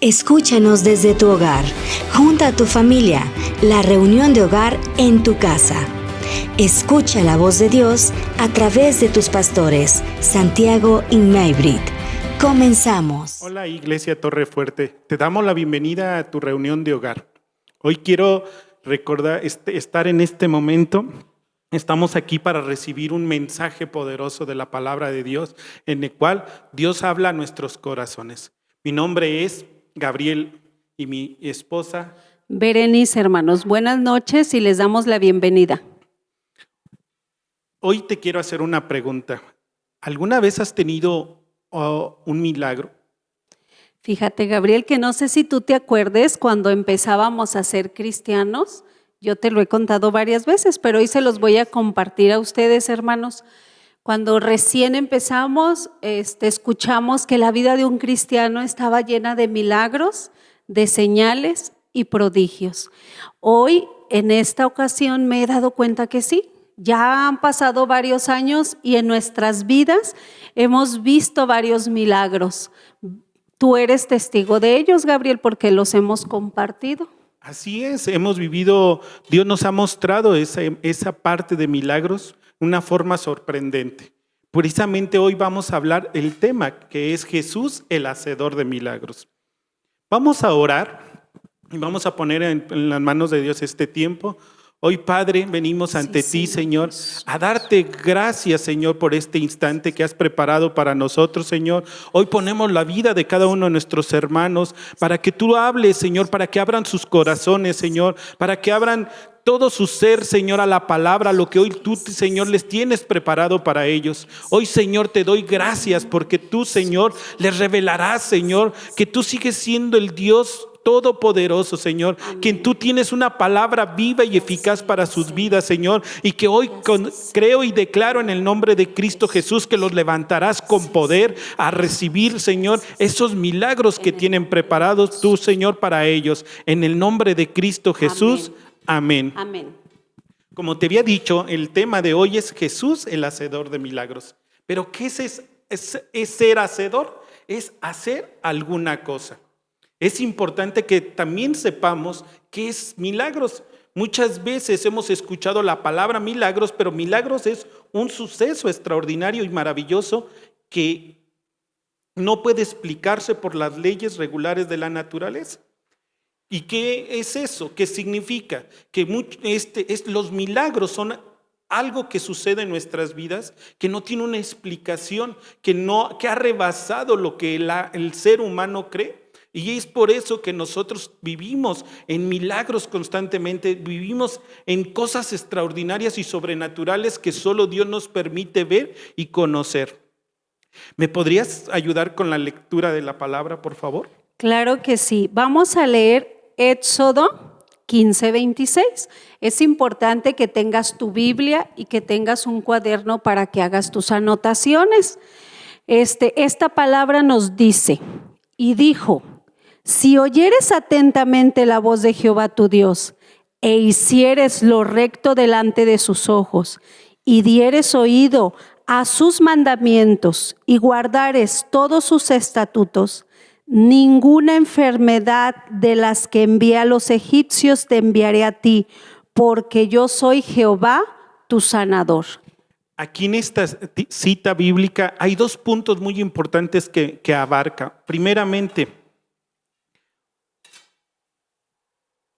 Escúchanos desde tu hogar, junto a tu familia, la reunión de hogar en tu casa. Escucha la voz de Dios a través de tus pastores, Santiago y Maybrit. Comenzamos. Hola Iglesia Torrefuerte, te damos la bienvenida a tu reunión de hogar. Hoy quiero recordar estar en este momento. Estamos aquí para recibir un mensaje poderoso de la palabra de Dios, en el cual Dios habla a nuestros corazones. Mi nombre es Gabriel y mi esposa Berenice, hermanos, buenas noches y les damos la bienvenida. Hoy te quiero hacer una pregunta. ¿Alguna vez has tenido un milagro? Fíjate, Gabriel, que no sé si tú te acuerdes cuando empezábamos a ser cristianos. Yo te lo he contado varias veces, pero hoy se los voy a compartir a ustedes, hermanos. Cuando recién empezamos, escuchamos que la vida de un cristiano estaba llena de milagros, de señales y prodigios. Hoy, en esta ocasión, me he dado cuenta que sí. Ya han pasado varios años y en nuestras vidas hemos visto varios milagros. Tú eres testigo de ellos, Gabriel, porque los hemos compartido. Así es, hemos vivido, Dios nos ha mostrado esa parte de milagros, una forma sorprendente. Precisamente hoy vamos a hablar el tema que es Jesús, el hacedor de milagros. Vamos a orar y vamos a poner en las manos de Dios este tiempo. Hoy, Padre, venimos ante ti, Señor, a darte gracias, Señor, por este instante que has preparado para nosotros, Señor. Hoy ponemos la vida de cada uno de nuestros hermanos para que tú hables, Señor, para que abran sus corazones, Señor, para que abran todo su ser, Señor, a la palabra, lo que hoy tú, Señor, les tienes preparado para ellos. Hoy, Señor, te doy gracias porque tú, Señor, les revelarás, Señor, que tú sigues siendo el Dios todopoderoso, Señor, quien tú tienes una palabra viva y eficaz para sus vidas, Señor, y que hoy creo y declaro en el nombre de Cristo Jesús que los levantarás con poder a recibir, Señor, esos milagros que tienen preparados tú, Señor, para ellos. En el nombre de Cristo Jesús, amén. Amén. Como te había dicho, el tema de hoy es Jesús, el hacedor de milagros. Pero ¿qué es ser hacedor? Es hacer alguna cosa. Es importante que también sepamos qué es milagros. Muchas veces hemos escuchado la palabra milagros, pero milagros es un suceso extraordinario y maravilloso que no puede explicarse por las leyes regulares de la naturaleza. ¿Y qué es eso? ¿Qué significa? Que los milagros son algo que sucede en nuestras vidas, que no tiene una explicación, que ha rebasado lo que el ser humano cree. Y es por eso que nosotros vivimos en milagros constantemente, vivimos en cosas extraordinarias y sobrenaturales que solo Dios nos permite ver y conocer. ¿Me podrías ayudar con la lectura de la palabra, por favor? Claro que sí. Vamos a leer Éxodo 15:26. Es importante que tengas tu Biblia y que tengas un cuaderno para que hagas tus anotaciones. Esta palabra nos dice, y dijo: si oyeres atentamente la voz de Jehová tu Dios, e hicieres lo recto delante de sus ojos, y dieres oído a sus mandamientos, y guardares todos sus estatutos, ninguna enfermedad de las que envié a los egipcios te enviaré a ti, porque yo soy Jehová tu sanador. Aquí en esta cita bíblica hay dos puntos muy importantes que abarca. Primeramente,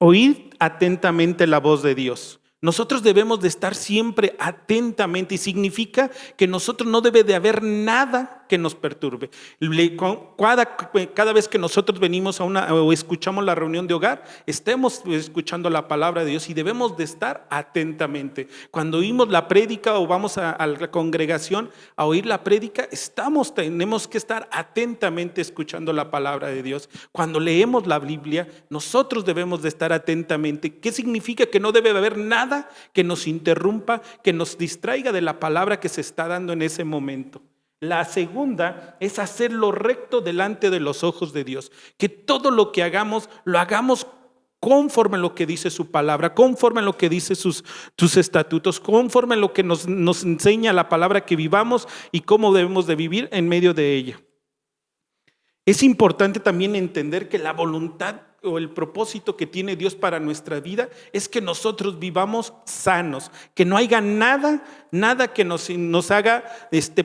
oíd atentamente la voz de Dios. Nosotros debemos de estar siempre atentamente y significa que nosotros no debe de haber nada que nos perturbe. Cada vez que nosotros venimos o escuchamos la reunión de hogar, estemos escuchando la palabra de Dios y debemos de estar atentamente. Cuando oímos la prédica o vamos a la congregación a oír la prédica, tenemos que estar atentamente escuchando la palabra de Dios. Cuando leemos la Biblia, nosotros debemos de estar atentamente. ¿Qué significa? Que no debe de haber nada que nos interrumpa, que nos distraiga de la palabra que se está dando en ese momento. La segunda es hacer lo recto delante de los ojos de Dios. Que todo lo que hagamos, lo hagamos conforme a lo que dice su palabra, conforme a lo que dice sus estatutos, conforme a lo que nos enseña la palabra, que vivamos y cómo debemos de vivir en medio de ella. Es importante también entender que la voluntad o el propósito que tiene Dios para nuestra vida es que nosotros vivamos sanos, que no haya nada que nos haga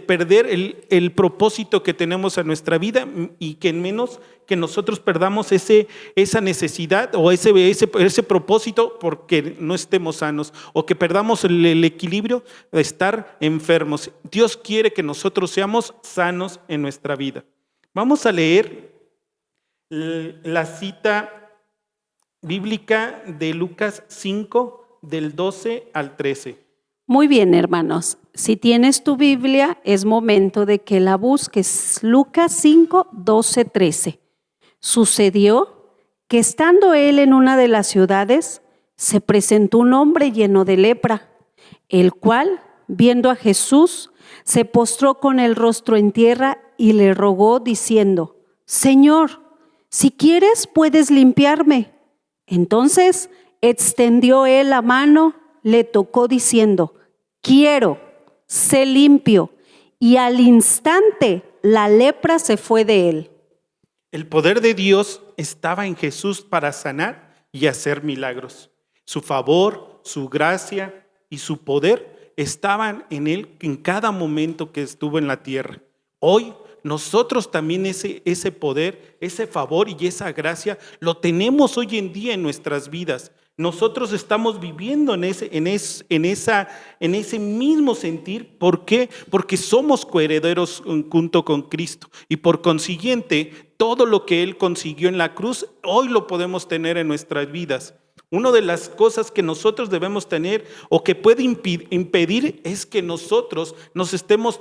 perder el propósito que tenemos en nuestra vida, y que menos que nosotros perdamos esa necesidad o ese propósito porque no estemos sanos, o que perdamos el equilibrio de estar enfermos. Dios quiere que nosotros seamos sanos en nuestra vida. Vamos a leer la cita bíblica de Lucas 5, del 12 al 13. Muy bien, hermanos. Si tienes tu Biblia, es momento de que la busques. Lucas 5, 12, 13. Sucedió que estando él en una de las ciudades, se presentó un hombre lleno de lepra, el cual, viendo a Jesús, se postró con el rostro en tierra y le rogó diciendo: Señor, si quieres puedes limpiarme. Entonces extendió él la mano, le tocó diciendo: quiero, sé limpio. Y al instante la lepra se fue de él. El poder de Dios estaba en Jesús para sanar y hacer milagros. Su favor, su gracia y su poder estaban en él en cada momento que estuvo en la tierra. Hoy nosotros también ese poder, ese favor y esa gracia lo tenemos hoy en día en nuestras vidas. Nosotros estamos viviendo en ese mismo sentir. ¿Por qué? Porque somos coherederos junto con Cristo, y por consiguiente todo lo que Él consiguió en la cruz, hoy lo podemos tener en nuestras vidas. Una de las cosas que nosotros debemos tener o que puede impedir es que nosotros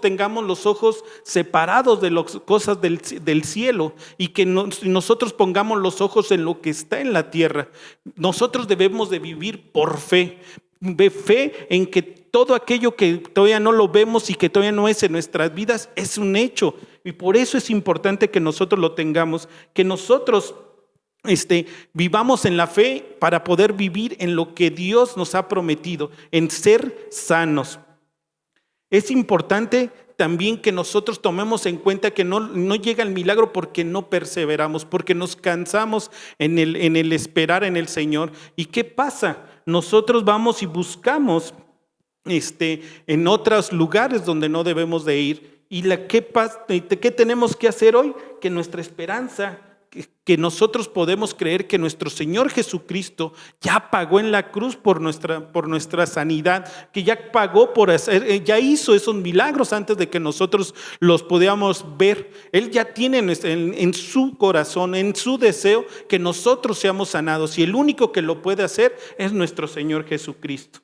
tengamos los ojos separados de las cosas del cielo, y que nosotros pongamos los ojos en lo que está en la tierra. Nosotros debemos de vivir por fe en que todo aquello que todavía no lo vemos y que todavía no es en nuestras vidas es un hecho, y por eso es importante que nosotros lo tengamos, que nosotros vivamos en la fe para poder vivir en lo que Dios nos ha prometido, en ser sanos. Es importante también que nosotros tomemos en cuenta que no llega el milagro porque no perseveramos, porque nos cansamos en el esperar en el Señor. ¿Y qué pasa? Nosotros vamos y buscamos en otros lugares donde no debemos de ir. ¿Y qué tenemos que hacer hoy? Que nuestra esperanza, que nosotros podemos creer que nuestro Señor Jesucristo ya pagó en la cruz por nuestra sanidad, que ya pagó ya hizo esos milagros antes de que nosotros los podamos ver. Él ya tiene en su corazón, en su deseo, que nosotros seamos sanados, y el único que lo puede hacer es nuestro Señor Jesucristo.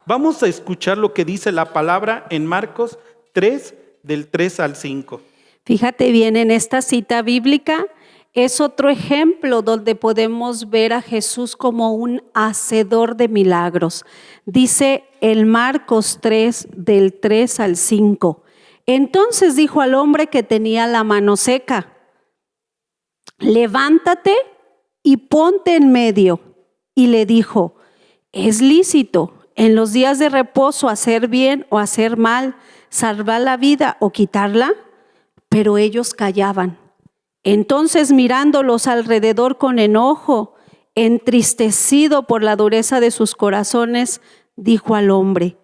Vamos a escuchar lo que dice la palabra en Marcos 3, del 3 al 5. Fíjate bien, en esta cita bíblica es otro ejemplo donde podemos ver a Jesús como un hacedor de milagros. Dice el Marcos 3, del 3 al 5. Entonces dijo al hombre que tenía la mano seca: levántate y ponte en medio. Y le dijo: es lícito en los días de reposo hacer bien o hacer mal, salvar la vida o quitarla. Pero ellos callaban. Entonces, mirándolos alrededor con enojo, entristecido por la dureza de sus corazones, dijo al hombre: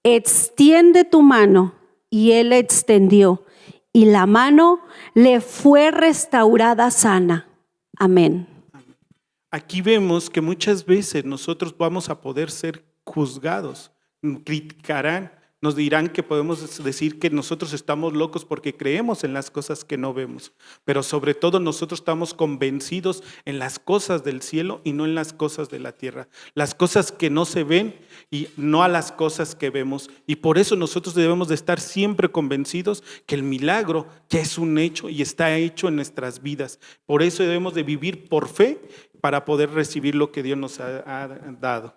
extiende tu mano. Y él la extendió, y la mano le fue restaurada sana. Amén. Aquí vemos que muchas veces nosotros vamos a poder ser juzgados, criticarán, nos dirán que podemos decir que nosotros estamos locos porque creemos en las cosas que no vemos, pero sobre todo nosotros estamos convencidos en las cosas del cielo y no en las cosas de la tierra, las cosas que no se ven y no a las cosas que vemos. Y por eso nosotros debemos de estar siempre convencidos que el milagro ya es un hecho y está hecho en nuestras vidas. Por eso debemos de vivir por fe para poder recibir lo que Dios nos ha dado.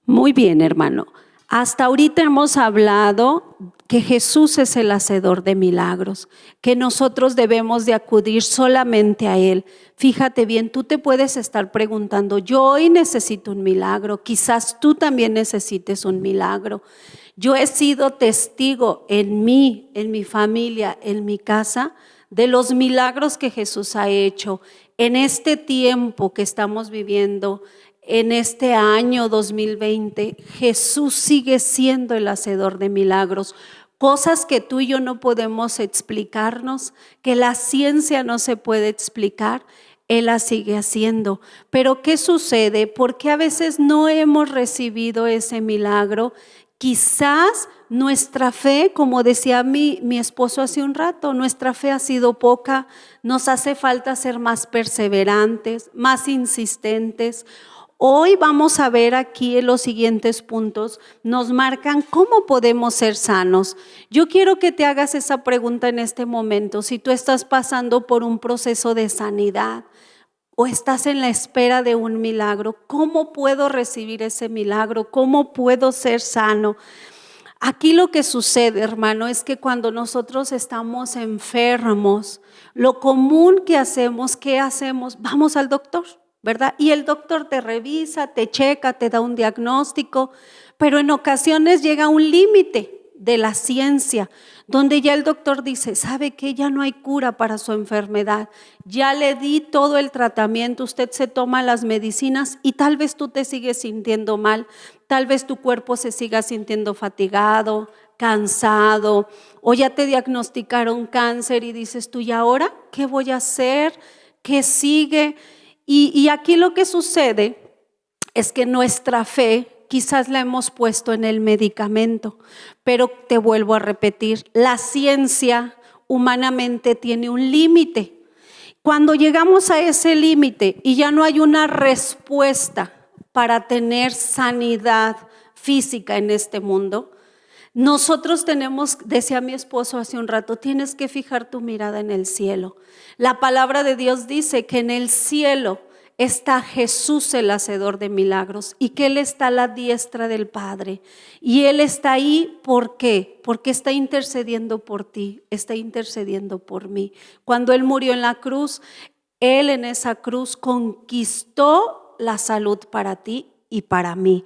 Muy bien, hermano. Hasta ahorita hemos hablado que Jesús es el hacedor de milagros, que nosotros debemos de acudir solamente a Él. Fíjate bien, tú te puedes estar preguntando: yo hoy necesito un milagro, quizás tú también necesites un milagro. Yo he sido testigo en mí, en mi familia, en mi casa, de los milagros que Jesús ha hecho en este tiempo que estamos viviendo, en este año 2020. Jesús sigue siendo el hacedor de milagros. Cosas que tú y yo no podemos explicarnos, que la ciencia no se puede explicar, Él las sigue haciendo. Pero ¿qué sucede? ¿Por qué a veces no hemos recibido ese milagro? Quizás nuestra fe, como decía mi esposo hace un rato, nuestra fe ha sido poca. Nos hace falta ser más perseverantes, más insistentes. Hoy vamos a ver aquí en los siguientes puntos, nos marcan cómo podemos ser sanos. Yo quiero que te hagas esa pregunta en este momento. Si tú estás pasando por un proceso de sanidad o estás en la espera de un milagro, ¿cómo puedo recibir ese milagro? ¿Cómo puedo ser sano? Aquí lo que sucede, hermano, es que cuando nosotros estamos enfermos, lo común que hacemos, ¿qué hacemos? Vamos al doctor, ¿verdad? Y el doctor te revisa, te checa, te da un diagnóstico, pero en ocasiones llega un límite de la ciencia, donde ya el doctor dice, ¿sabe qué? Ya no hay cura para su enfermedad, ya le di todo el tratamiento, usted se toma las medicinas y tal vez tú te sigues sintiendo mal, tal vez tu cuerpo se siga sintiendo fatigado, cansado, o ya te diagnosticaron cáncer y dices tú, ¿y ahora qué voy a hacer? ¿Qué sigue? Y aquí lo que sucede es que nuestra fe quizás la hemos puesto en el medicamento, pero te vuelvo a repetir, la ciencia humanamente tiene un límite. Cuando llegamos a ese límite y ya no hay una respuesta para tener sanidad física en este mundo, nosotros tenemos, decía mi esposo hace un rato, tienes que fijar tu mirada en el cielo. La palabra de Dios dice que en el cielo está Jesús el hacedor de milagros y que Él está a la diestra del Padre. Y Él está ahí, ¿por qué? Porque está intercediendo por ti, está intercediendo por mí. Cuando Él murió en la cruz, Él en esa cruz conquistó la salud para ti y para mí.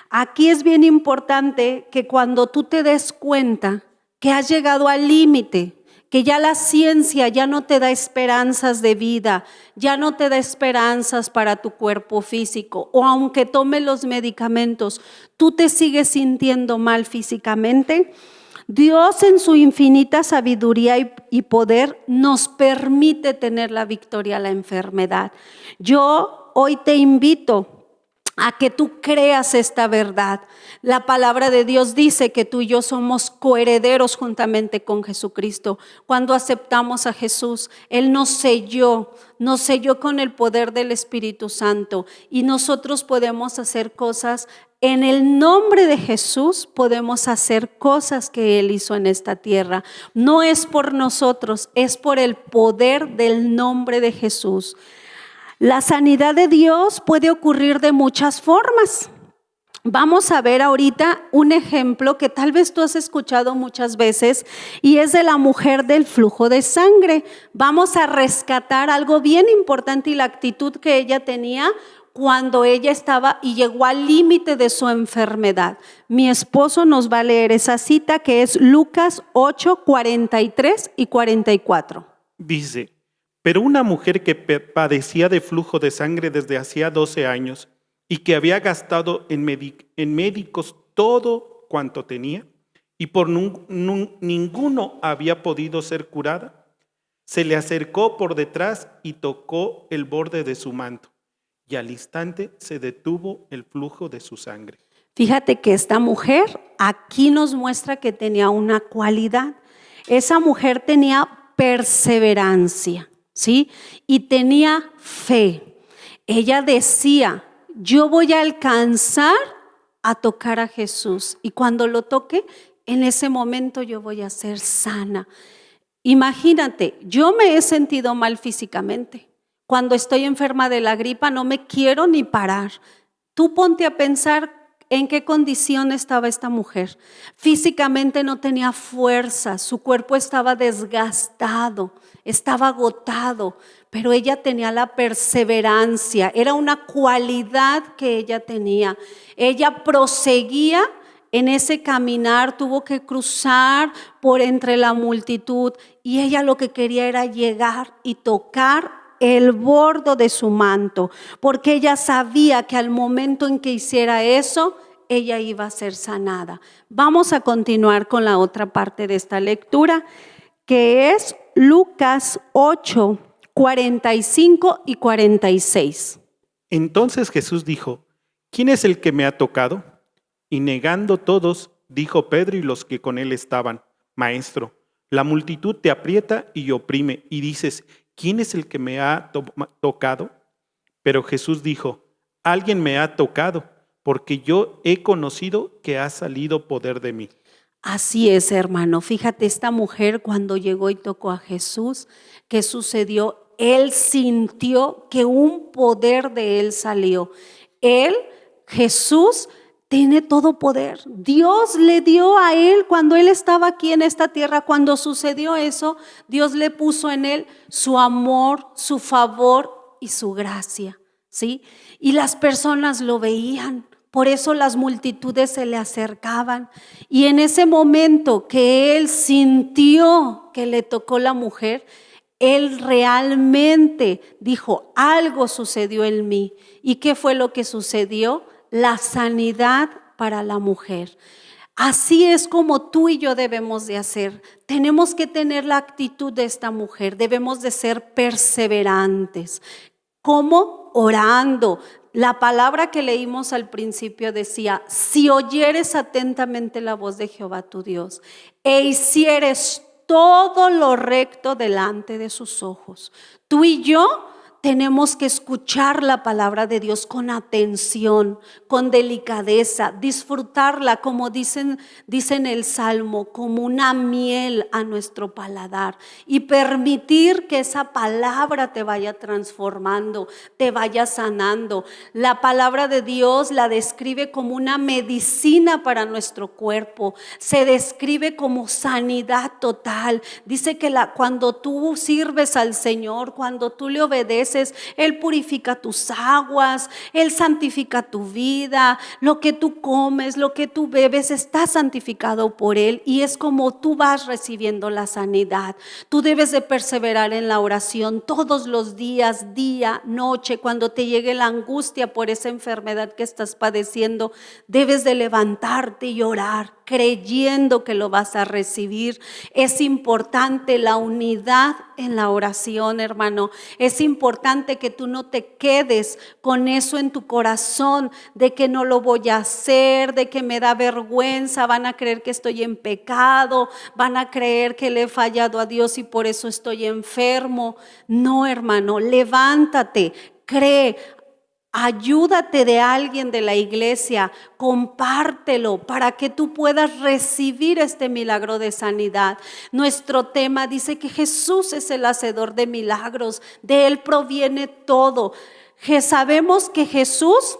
Aquí es bien importante que cuando tú te des cuenta que has llegado al límite, que ya la ciencia ya no te da esperanzas de vida, ya no te da esperanzas para tu cuerpo físico, o aunque tomes los medicamentos, tú te sigues sintiendo mal físicamente, Dios en su infinita sabiduría y poder nos permite tener la victoria a la enfermedad. Yo hoy te invito a que tú creas esta verdad. La palabra de Dios dice que tú y yo somos coherederos juntamente con Jesucristo. Cuando aceptamos a Jesús, Él nos selló con el poder del Espíritu Santo y nosotros podemos hacer cosas. En el nombre de Jesús podemos hacer cosas que Él hizo en esta tierra. No es por nosotros, es por el poder del nombre de Jesús. La sanidad de Dios puede ocurrir de muchas formas. Vamos a ver ahorita un ejemplo que tal vez tú has escuchado muchas veces y es de la mujer del flujo de sangre. Vamos a rescatar algo bien importante y la actitud que ella tenía cuando ella estaba y llegó al límite de su enfermedad. Mi esposo nos va a leer esa cita que es Lucas 8, 43 y 44. Dice: pero una mujer que padecía de flujo de sangre desde hacía 12 años y que había gastado en médicos todo cuanto tenía y por ninguno había podido ser curada, se le acercó por detrás y tocó el borde de su manto, y al instante se detuvo el flujo de su sangre. Fíjate que esta mujer aquí nos muestra que tenía una cualidad. Esa mujer tenía perseverancia, ¿sí? Y tenía fe. Ella decía, yo voy a alcanzar a tocar a Jesús y cuando lo toque, en ese momento yo voy a ser sana. Imagínate, yo me he sentido mal físicamente. Cuando estoy enferma de la gripa no me quiero ni parar. Tú ponte a pensar en qué condición estaba esta mujer. Físicamente no tenía fuerza, su cuerpo estaba desgastado, estaba agotado, pero ella tenía la perseverancia, era una cualidad que ella tenía. Ella proseguía en ese caminar tuvo que cruzar por entre la multitud y ella lo que quería era llegar y tocar el bordo de su manto, porque ella sabía que al momento en que hiciera eso, ella iba a ser sanada. Vamos a continuar con la otra parte de esta lectura, que es Lucas 8, 45 y 46. Entonces Jesús dijo: ¿quién es el que me ha tocado? Y negando todos, dijo Pedro y los que con él estaban: Maestro, la multitud te aprieta y oprime, y dices: ¿quién es el que me ha tocado? Pero Jesús dijo: alguien me ha tocado, porque yo he conocido que ha salido poder de mí. Así es, hermano. Fíjate, esta mujer cuando llegó y tocó a Jesús, ¿qué sucedió? Él sintió que un poder de él salió. Él, Jesús, tiene todo poder. Dios le dio a él cuando él estaba aquí en esta tierra. Cuando sucedió eso, Dios le puso en él su amor, su favor y su gracia, ¿sí? Y las personas lo veían. Por eso las multitudes se le acercaban. Y en ese momento que él sintió que le tocó la mujer, él realmente dijo: algo sucedió en mí. ¿Y qué fue lo que sucedió? La sanidad para la mujer. Así es como tú y yo debemos de hacer. Tenemos que tener la actitud de esta mujer. Debemos de ser perseverantes. ¿Cómo? Orando. La palabra que leímos al principio decía: si oyeres atentamente la voz de Jehová tu Dios e hicieres todo lo recto delante de sus ojos. Tú y yo tenemos que escuchar la palabra de Dios con atención, con delicadeza, disfrutarla, como dicen el Salmo, como una miel a nuestro paladar, y permitir que esa palabra te vaya transformando, te vaya sanando. La palabra de Dios la describe como una medicina para nuestro cuerpo, se describe como sanidad total. Dice que cuando tú sirves al Señor, cuando tú le obedeces, Él purifica tus aguas, Él santifica tu vida, lo que tú comes, lo que tú bebes está santificado por Él, y es como tú vas recibiendo la sanidad. Tú debes de perseverar en la oración todos los días, día, noche. Cuando te llegue la angustia por esa enfermedad que estás padeciendo, debes de levantarte y orar, creyendo que lo vas a recibir. Es importante la unidad en la oración, hermano. Es importante que tú no te quedes con eso en tu corazón, de que no lo voy a hacer, de que me da vergüenza, van a creer que estoy en pecado, van a creer que le he fallado a Dios y por eso estoy enfermo. No, hermano, levántate, cree. Ayúdate de alguien de la iglesia, compártelo para que tú puedas recibir este milagro de sanidad. Nuestro tema dice que Jesús es el hacedor de milagros, de Él proviene todo. Sabemos que Jesús,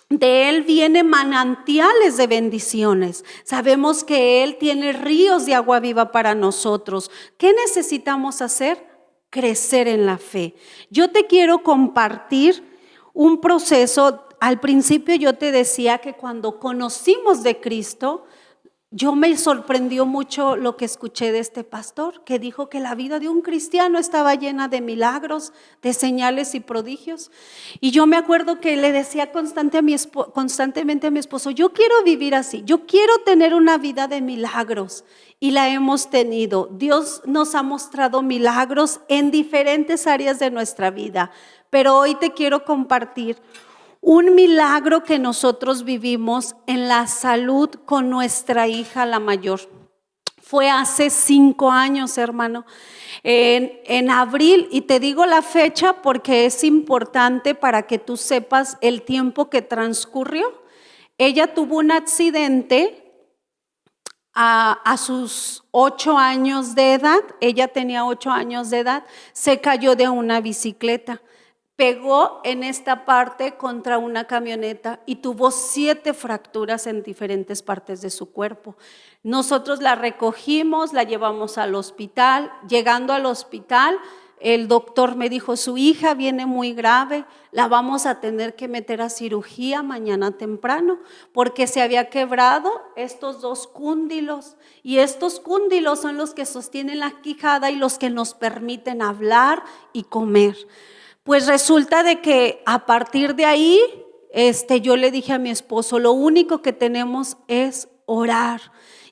de Él vienen manantiales de bendiciones. Sabemos que Él tiene ríos de agua viva para nosotros. ¿Qué necesitamos hacer? Crecer en la fe. Yo te quiero compartir un proceso. Al principio yo te decía que cuando conocimos de Cristo, yo me sorprendió mucho lo que escuché de este pastor, que dijo que la vida de un cristiano estaba llena de milagros, de señales y prodigios. Y yo me acuerdo que le decía constantemente a mi esposo: yo quiero vivir así, yo quiero tener una vida de milagros. Y la hemos tenido. Dios nos ha mostrado milagros en diferentes áreas de nuestra vida. Pero hoy te quiero compartir un milagro que nosotros vivimos en la salud con nuestra hija, la mayor. Fue hace 5 años, hermano, en abril, y te digo la fecha porque es importante para que tú sepas el tiempo que transcurrió. Ella tuvo un accidente a sus 8 años de edad. Ella tenía 8 años de edad, se cayó de una bicicleta. Pegó en esta parte contra una camioneta y tuvo 7 fracturas en diferentes partes de su cuerpo. Nosotros la recogimos, la llevamos al hospital. Llegando al hospital, el doctor me dijo, su hija viene muy grave, la vamos a tener que meter a cirugía mañana temprano, porque se había quebrado estos 2 cúndilos, y estos cúndilos son los que sostienen la quijada y los que nos permiten hablar y comer. Pues resulta de que a partir de ahí, yo le dije a mi esposo, lo único que tenemos es orar.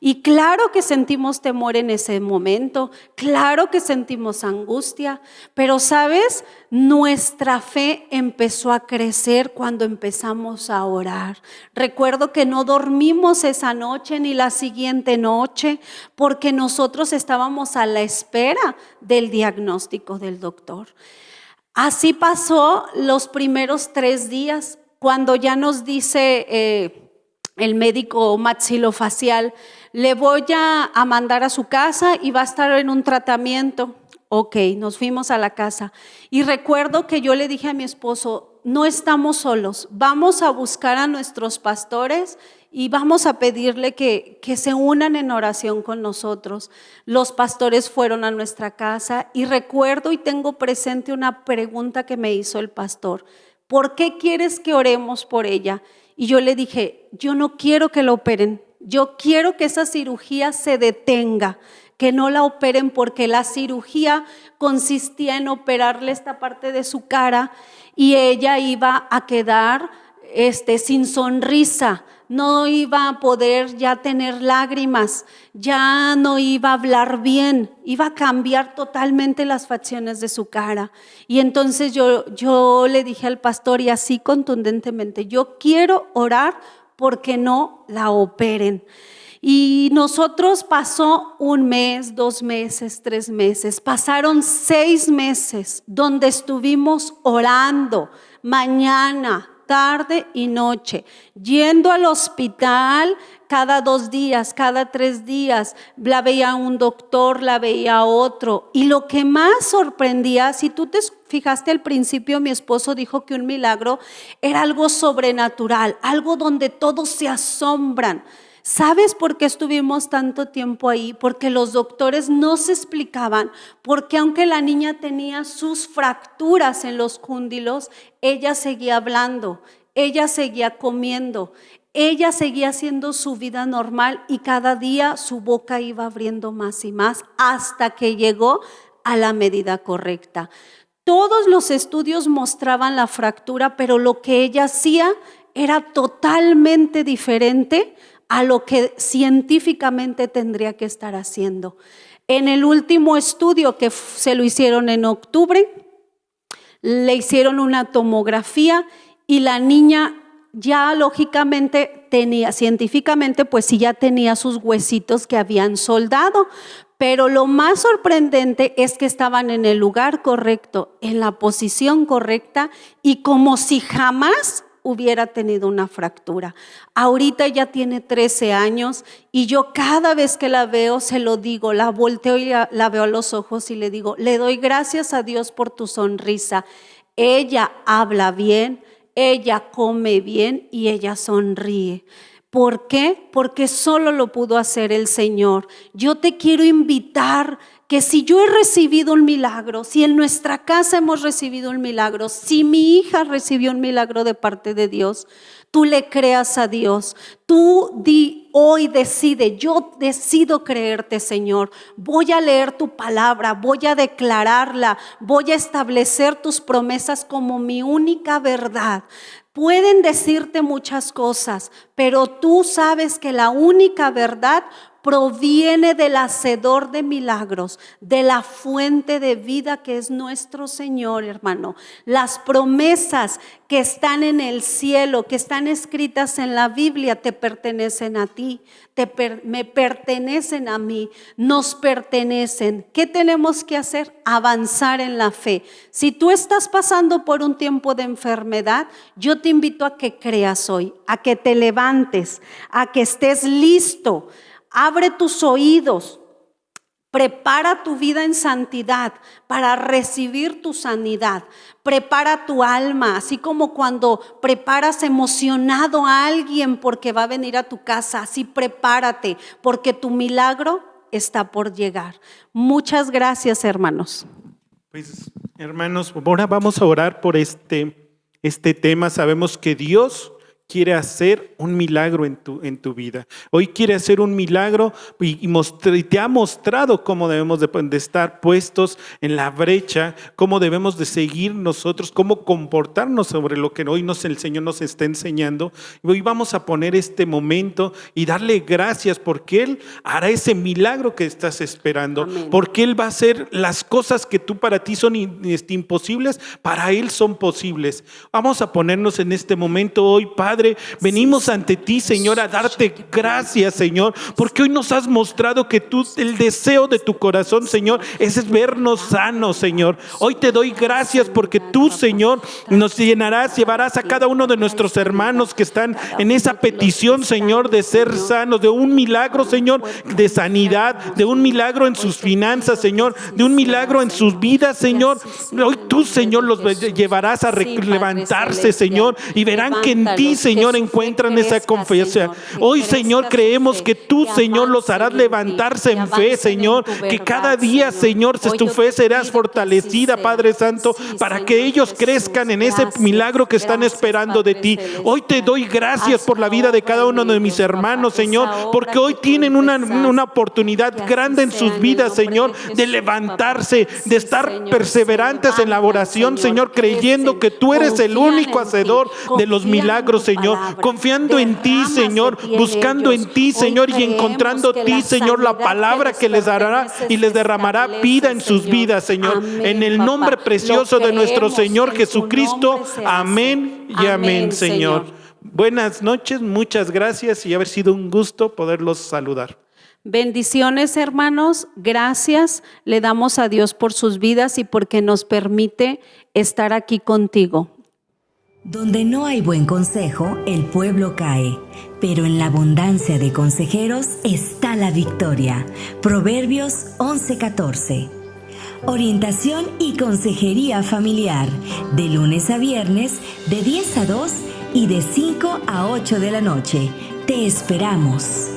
Y claro que sentimos temor en ese momento, claro que sentimos angustia, pero ¿sabes? Nuestra fe empezó a crecer cuando empezamos a orar. Recuerdo que no dormimos esa noche ni la siguiente noche, porque nosotros estábamos a la espera del diagnóstico del doctor. Así pasó los primeros 3 días, cuando ya nos dice el médico maxilofacial, le voy a mandar a su casa y va a estar en un tratamiento. Ok, nos fuimos a la casa. Y recuerdo que yo le dije a mi esposo, no estamos solos, vamos a buscar a nuestros pastores y vamos a pedirle que se unan en oración con nosotros. Los pastores fueron a nuestra casa y recuerdo y tengo presente una pregunta que me hizo el pastor. ¿Por qué quieres que oremos por ella? Y yo le dije, yo no quiero que la operen, yo quiero que esa cirugía se detenga, que no la operen, porque la cirugía consistía en operarle esta parte de su cara y ella iba a quedar sin sonrisa, no iba a poder ya tener lágrimas, ya no iba a hablar bien, iba a cambiar totalmente las facciones de su cara. Y entonces yo le dije al pastor, y así contundentemente, yo quiero orar porque no la operen. Y nosotros pasó 1 mes, 2 meses, 3 meses, pasaron 6 meses donde estuvimos orando mañana, tarde y noche, yendo al hospital cada 2 días, cada 3 días, la veía un doctor, la veía otro. Y lo que más sorprendía, si tú te fijaste al principio, mi esposo dijo que un milagro era algo sobrenatural, algo donde todos se asombran. ¿Sabes por qué estuvimos tanto tiempo ahí? Porque los doctores no se explicaban, porque aunque la niña tenía sus fracturas en los cúndilos, ella seguía hablando, ella seguía comiendo, ella seguía haciendo su vida normal y cada día su boca iba abriendo más y más hasta que llegó a la medida correcta. Todos los estudios mostraban la fractura, pero lo que ella hacía era totalmente diferente a lo que científicamente tendría que estar haciendo. En el último estudio que se lo hicieron en octubre, le hicieron una tomografía y la niña ya lógicamente tenía, científicamente pues sí ya tenía sus huesitos que habían soldado, pero lo más sorprendente es que estaban en el lugar correcto, en la posición correcta y como si jamás hubiera tenido una fractura. Ahorita ya tiene 13 años y yo cada vez que la veo se lo digo, la volteo y la veo a los ojos y le digo, le doy gracias a Dios por tu sonrisa. Ella habla bien, ella come bien y ella sonríe. ¿Por qué? Porque solo lo pudo hacer el Señor. Yo te quiero invitar que si yo he recibido un milagro, si en nuestra casa hemos recibido un milagro, si mi hija recibió un milagro de parte de Dios, tú le creas a Dios. Tú hoy decide, yo decido creerte, Señor. Voy a leer tu palabra, voy a declararla, voy a establecer tus promesas como mi única verdad. Pueden decirte muchas cosas, pero tú sabes que la única verdad proviene del hacedor de milagros, de la fuente de vida que es nuestro Señor, hermano. Las promesas que están en el cielo, que están escritas en la Biblia, te pertenecen a ti, me pertenecen a mí, nos pertenecen. ¿Qué tenemos que hacer? Avanzar en la fe. Si tú estás pasando por un tiempo de enfermedad, yo te invito a que creas hoy, a que te levantes, a que estés listo. Abre tus oídos, prepara tu vida en santidad para recibir tu sanidad. Prepara tu alma, así como cuando preparas emocionado a alguien porque va a venir a tu casa, así prepárate, porque tu milagro está por llegar. Muchas gracias, hermanos. Pues, hermanos, ahora vamos a orar por este tema. Sabemos que Dios quiere hacer un milagro en tu vida. Hoy quiere hacer un milagro y te ha mostrado cómo debemos de estar puestos en la brecha, cómo debemos de seguir nosotros, cómo comportarnos sobre lo que hoy el Señor nos está enseñando. Y hoy vamos a poner este momento y darle gracias porque Él hará ese milagro que estás esperando. Amén. Porque Él va a hacer las cosas que tú para ti son imposibles, para Él son posibles. Vamos a ponernos en este momento hoy, Padre. Venimos ante ti, Señor, a darte gracias, Señor, porque hoy nos has mostrado que tú, el deseo de tu corazón, Señor, es vernos sanos, Señor. Hoy te doy gracias porque tú, Señor, nos llevarás a cada uno de nuestros hermanos que están en esa petición, Señor, de ser sanos, de un milagro, Señor, de sanidad, de un milagro en sus finanzas, Señor, de un milagro en sus vidas, Señor. Hoy tú, Señor, los llevarás a levantarse, Señor, y verán que en ti, Señor, encuentran esa confianza. Hoy, Señor, creemos que tú, Señor, los harás levantarse en fe, Señor, que cada día, Señor, tu fe serás fortalecida, Padre Santo, para que ellos crezcan en ese milagro que están esperando de ti. Hoy te doy gracias por la vida de cada uno de mis hermanos, Señor, porque hoy tienen una oportunidad grande en sus vidas, Señor, de levantarse, de estar perseverantes en la oración, Señor, creyendo que tú eres el único hacedor de los milagros, Señor, confiando en ti, Señor, buscando en ti, Señor, y encontrando en ti, Señor, la palabra que les dará y les derramará vida en sus vidas, Señor. En el nombre precioso de nuestro Señor Jesucristo. Amén y amén, Señor. Buenas noches, muchas gracias y haber sido un gusto poderlos saludar. Bendiciones, hermanos, gracias le damos a Dios por sus vidas y porque nos permite estar aquí contigo. Donde no hay buen consejo, el pueblo cae, pero en la abundancia de consejeros está la victoria. Proverbios 11:14. Orientación y consejería familiar, de lunes a viernes, de 10 a 2 y de 5 a 8 de la noche. Te esperamos.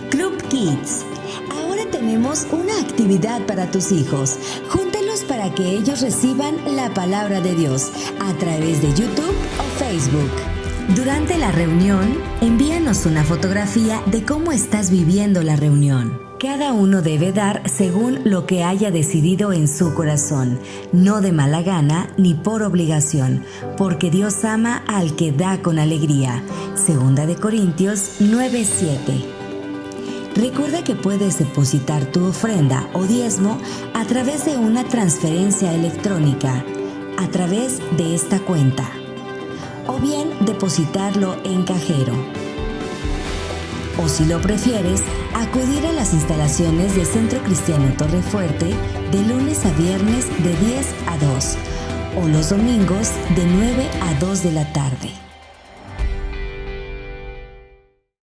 Club Kids. Ahora tenemos una actividad para tus hijos. Júntalos para que ellos reciban la palabra de Dios a través de YouTube o Facebook. Durante la reunión, envíanos una fotografía de cómo estás viviendo la reunión. Cada uno debe dar según lo que haya decidido en su corazón, no de mala gana ni por obligación, porque Dios ama al que da con alegría. 2 Corintios 9:7. Recuerda que puedes depositar tu ofrenda o diezmo a través de una transferencia electrónica, a través de esta cuenta, o bien depositarlo en cajero. O si lo prefieres, acudir a las instalaciones de Centro Cristiano Torrefuerte de lunes a viernes de 10 a 2 o los domingos de 9 a 2 de la tarde.